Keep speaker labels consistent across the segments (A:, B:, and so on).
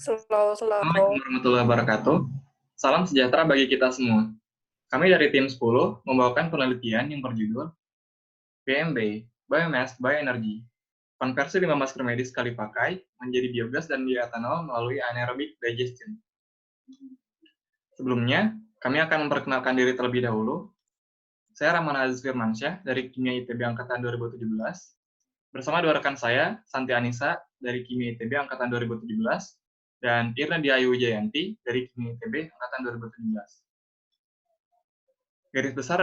A: Selalu.
B: Assalamualaikum warahmatullahi wabarakatuh. Salam sejahtera bagi kita semua. Kami dari tim 10 membawakan penelitian yang berjudul BMB, Biomass Bioenergy, konversi limbah masker medis sekali pakai menjadi biogas dan bioetanol melalui anaerobic digestion. Sebelumnya, kami akan memperkenalkan diri terlebih dahulu. Saya Rahman Aziz Firmansyah dari Kimia ITB Angkatan 2017. Bersama dua rekan saya, Santi Anissa dari Kimia ITB Angkatan 2017, dan Irna Diayu Wijayanti dari Kimia ITB Angkatan 2017. Garis besar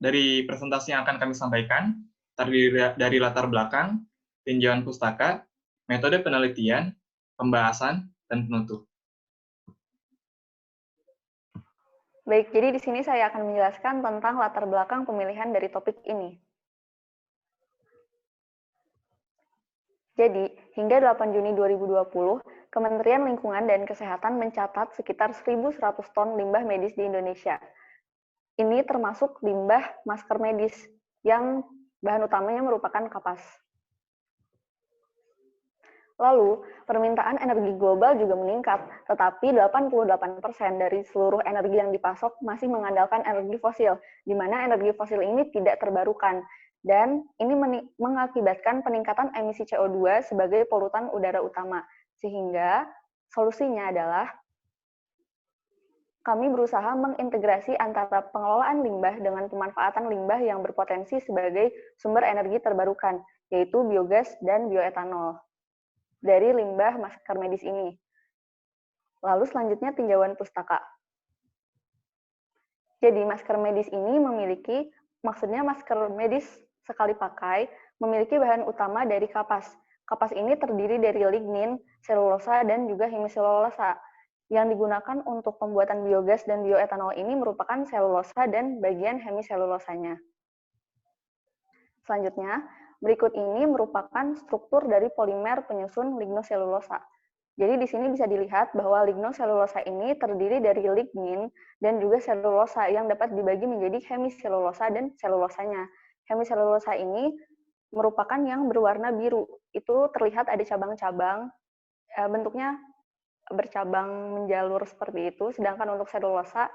B: dari presentasi yang akan kami sampaikan, terdiri dari latar belakang, tinjauan pustaka, metode penelitian, pembahasan, dan penutup.
A: Baik, jadi di sini saya akan menjelaskan tentang latar belakang pemilihan dari topik ini. Jadi, hingga 8 Juni 2020, Kementerian Lingkungan dan Kesehatan mencatat sekitar 1.100 ton limbah medis di Indonesia. Ini termasuk limbah masker medis yang bahan utamanya merupakan kapas. Lalu, permintaan energi global juga meningkat, tetapi 88% dari seluruh energi yang dipasok masih mengandalkan energi fosil, di mana energi fosil ini tidak terbarukan. Dan ini mengakibatkan peningkatan emisi CO2 sebagai polutan udara utama. Sehingga solusinya adalah kami berusaha mengintegrasi antara pengelolaan limbah dengan pemanfaatan limbah yang berpotensi sebagai sumber energi terbarukan, yaitu biogas dan bioetanol dari limbah masker medis ini. Lalu selanjutnya tinjauan pustaka. Jadi masker medis ini memiliki, maksudnya masker medis sekali pakai, memiliki bahan utama dari kapas. Kapas ini terdiri dari lignin, selulosa, dan juga hemiselulosa. Yang digunakan untuk pembuatan biogas dan bioetanol ini merupakan selulosa dan bagian hemiselulosanya. Selanjutnya, berikut ini merupakan struktur dari polimer penyusun lignoselulosa. Jadi di sini bisa dilihat bahwa lignoselulosa ini terdiri dari lignin dan juga selulosa yang dapat dibagi menjadi hemiselulosa dan selulosanya. Hemiselulosa ini merupakan yang berwarna biru. Itu terlihat ada cabang-cabang, bentuknya bercabang menjalur seperti itu, sedangkan untuk selulosa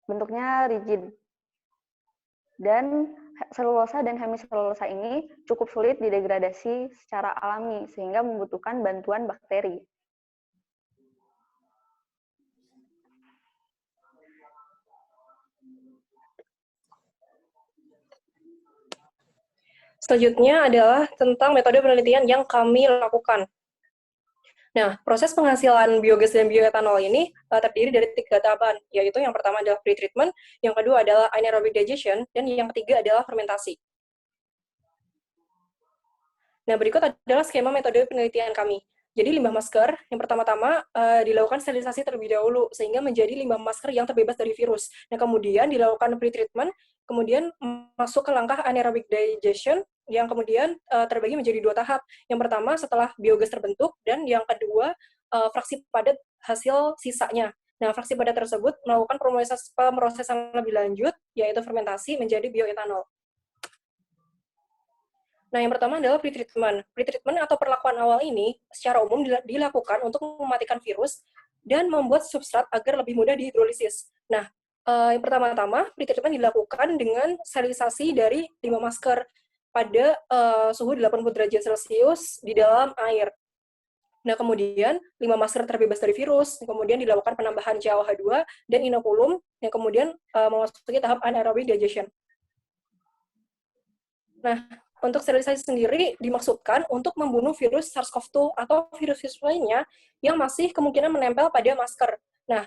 A: bentuknya rigid. Dan selulosa dan hemiselulosa ini cukup sulit didegradasi secara alami, sehingga membutuhkan bantuan bakteri.
C: Selanjutnya adalah tentang metode penelitian yang kami lakukan. Nah, proses penghasilan biogas dan bioetanol ini terdiri dari 3 tahapan, yaitu yang pertama adalah pretreatment, yang kedua adalah anaerobic digestion, dan yang ketiga adalah fermentasi. Nah, berikut adalah skema metode penelitian kami. Jadi limbah masker, yang pertama-tama dilakukan sterilisasi terlebih dahulu, sehingga menjadi limbah masker yang terbebas dari virus. Nah, kemudian dilakukan pretreatment, kemudian masuk ke langkah anaerobic digestion, yang kemudian terbagi menjadi 2 tahap. Yang pertama setelah biogas terbentuk, dan yang kedua fraksi padat hasil sisanya. Nah, fraksi padat tersebut melakukan pemrosesan lebih lanjut, yaitu fermentasi menjadi bioetanol. Nah, yang pertama adalah pretreatment. Pretreatment atau perlakuan awal ini secara umum dilakukan untuk mematikan virus dan membuat substrat agar lebih mudah dihidrolisis. Nah, yang pertama-tama, pretreatment dilakukan dengan sterilisasi dari limbah masker pada suhu 80 derajat Celcius di dalam air. Nah, kemudian limbah masker terbebas dari virus, kemudian dilakukan penambahan CaOH2 dan inokulum, yang kemudian memasuki tahap anaerobic digestion. Nah, untuk sterilisasi sendiri dimaksudkan untuk membunuh virus SARS-CoV-2 atau virus-virus lainnya yang masih kemungkinan menempel pada masker. Nah,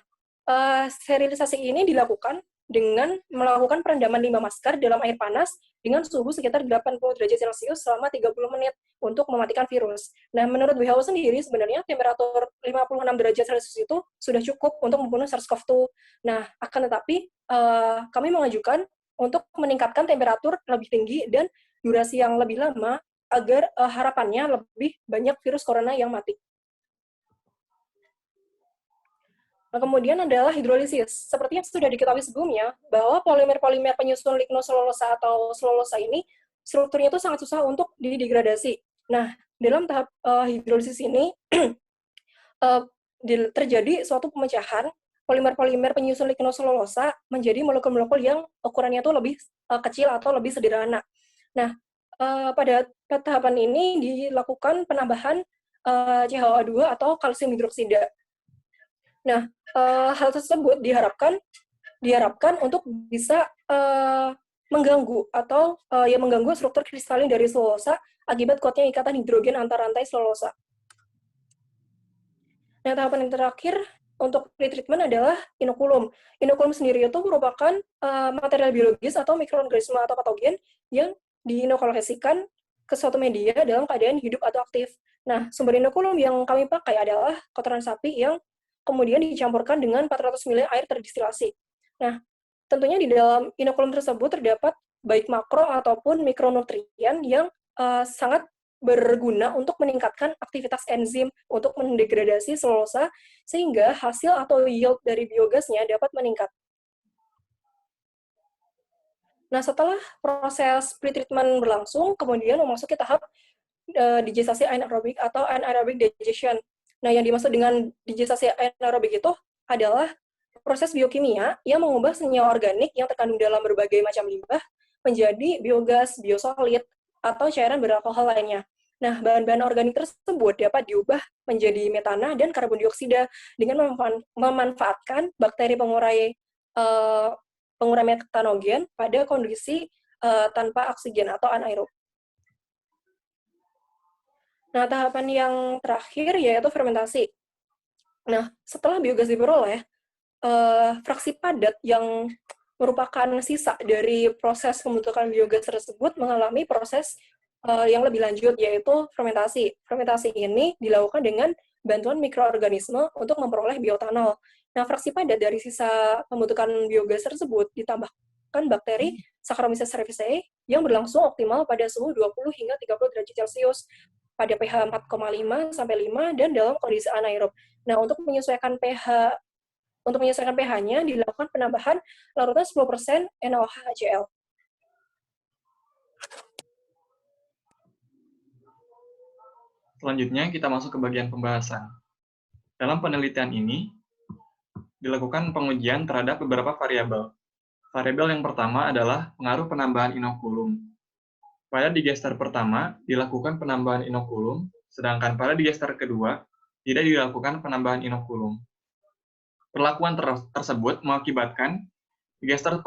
C: sterilisasi ini dilakukan dengan melakukan perendaman limbah masker dalam air panas dengan suhu sekitar 80 derajat Celcius selama 30 menit untuk mematikan virus. Nah, menurut WHO sendiri sebenarnya temperatur 56 derajat Celcius itu sudah cukup untuk membunuh SARS-CoV-2. Nah, akan tetapi kami mengajukan untuk meningkatkan temperatur lebih tinggi dan durasi yang lebih lama agar harapannya lebih banyak virus corona yang mati. Nah, kemudian adalah hidrolisis. Seperti yang sudah diketahui sebelumnya, bahwa polimer-polimer penyusun lignoselulosa atau selulosa ini, strukturnya itu sangat susah untuk didegradasi. Nah, dalam tahap hidrolisis ini, terjadi suatu pemecahan polimer-polimer penyusun lignoselulosa menjadi molekul-molekul yang ukurannya itu lebih kecil atau lebih sederhana. Nah, pada tahapan ini dilakukan penambahan CH2 atau kalsium hidroksida. Nah, hal tersebut diharapkan untuk bisa mengganggu atau mengganggu struktur kristalin dari selulosa akibat kuatnya ikatan hidrogen antar rantai selulosa. Nah, tahapan yang terakhir untuk pretreatment adalah inokulum. Inokulum sendiri itu merupakan material biologis atau mikroorganisme atau patogen yang diinokulasikan ke suatu media dalam keadaan hidup atau aktif. Nah, sumber inokulum yang kami pakai adalah kotoran sapi yang kemudian dicampurkan dengan 400 ml air terdistilasi. Nah, tentunya di dalam inokulum tersebut terdapat baik makro ataupun mikronutrien yang sangat berguna untuk meningkatkan aktivitas enzim untuk mendegradasi selulosa sehingga hasil atau yield dari biogasnya dapat meningkat. Nah, setelah proses pretreatment berlangsung, kemudian memasuki tahap digestasi anaerobik atau anaerobic digestion. Nah, yang dimaksud dengan digestasi anaerobik itu adalah proses biokimia yang mengubah senyawa organik yang terkandung dalam berbagai macam limbah menjadi biogas, biosolid, atau cairan beralkohol lainnya. Nah, bahan-bahan organik tersebut dapat diubah menjadi metana dan karbon dioksida dengan memanfaatkan bakteri pengurai metanogen pada kondisi tanpa oksigen atau anaerob. Nah, tahapan yang terakhir yaitu fermentasi. Nah, setelah biogas diperoleh, fraksi padat yang merupakan sisa dari proses pembentukan biogas tersebut mengalami proses yang lebih lanjut, yaitu fermentasi. Fermentasi ini dilakukan dengan bantuan mikroorganisme untuk memperoleh bioetanol. Nah, fraksi padat dari sisa pembentukan biogas tersebut ditambahkan bakteri Saccharomyces cerevisiae yang berlangsung optimal pada suhu 20 hingga 30 derajat Celcius pada pH 4,5 sampai 5 dan dalam kondisi anaerob. Nah, untuk menyesuaikan pH-nya dilakukan penambahan larutan 10% NaOH HCl.
B: Selanjutnya kita masuk ke bagian pembahasan. Dalam penelitian ini dilakukan pengujian terhadap beberapa variabel. Variabel yang pertama adalah pengaruh penambahan inokulum. Pada digester pertama dilakukan penambahan inokulum, sedangkan pada digester kedua tidak dilakukan penambahan inokulum. Perlakuan tersebut mengakibatkan digester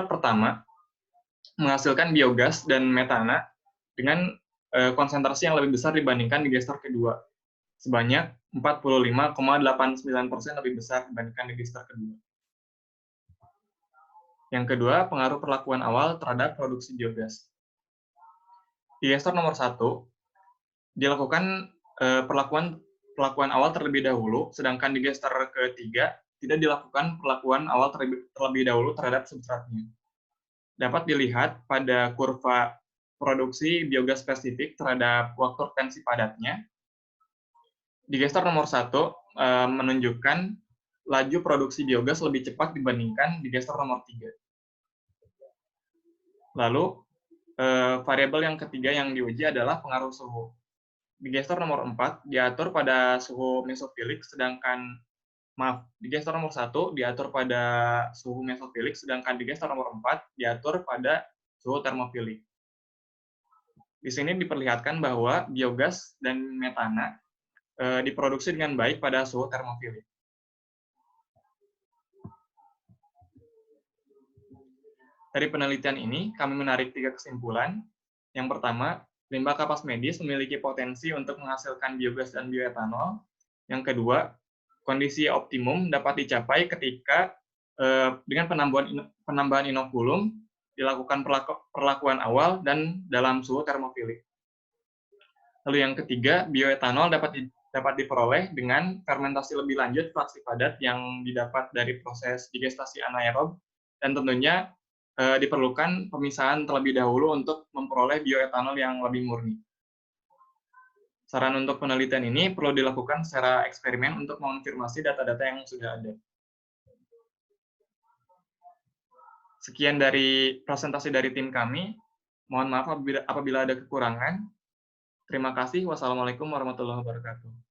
B: pertama menghasilkan biogas dan metana dengan konsentrasi yang lebih besar dibandingkan digester kedua, sebanyak 45,89% lebih besar dibandingkan digester kedua. Yang kedua, pengaruh perlakuan awal terhadap produksi biogas. Digester nomor 1 dilakukan perlakuan awal terlebih dahulu, sedangkan digester ketiga tidak dilakukan perlakuan awal terlebih dahulu terhadap substratnya. Dapat dilihat pada kurva produksi biogas spesifik terhadap waktu retensi padatnya. Digester nomor 1 menunjukkan laju produksi biogas lebih cepat dibandingkan digester nomor 3. Lalu, variabel yang ketiga yang diuji adalah pengaruh suhu. Digester nomor 4 diatur pada suhu mesofilik, digester nomor 1 diatur pada suhu mesofilik, sedangkan digester nomor 4 diatur pada suhu termofilik. Di sini diperlihatkan bahwa biogas dan metana diproduksi dengan baik pada suhu termofilik. Dari penelitian ini, kami menarik 3 kesimpulan. Yang pertama, limbah kapas medis memiliki potensi untuk menghasilkan biogas dan bioetanol. Yang kedua, kondisi optimum dapat dicapai ketika dengan penambahan inokulum dilakukan perlakuan awal dan dalam suhu termofilik. Lalu yang ketiga, bioetanol dapat diperoleh dengan fermentasi lebih lanjut fraksi padat yang didapat dari proses digestasi anaerob, dan tentunya diperlukan pemisahan terlebih dahulu untuk memperoleh bioetanol yang lebih murni. Saran untuk penelitian ini perlu dilakukan secara eksperimen untuk mengonfirmasi data-data yang sudah ada. Sekian dari presentasi dari tim kami. Mohon maaf apabila ada kekurangan. Terima kasih. Wassalamualaikum warahmatullahi wabarakatuh.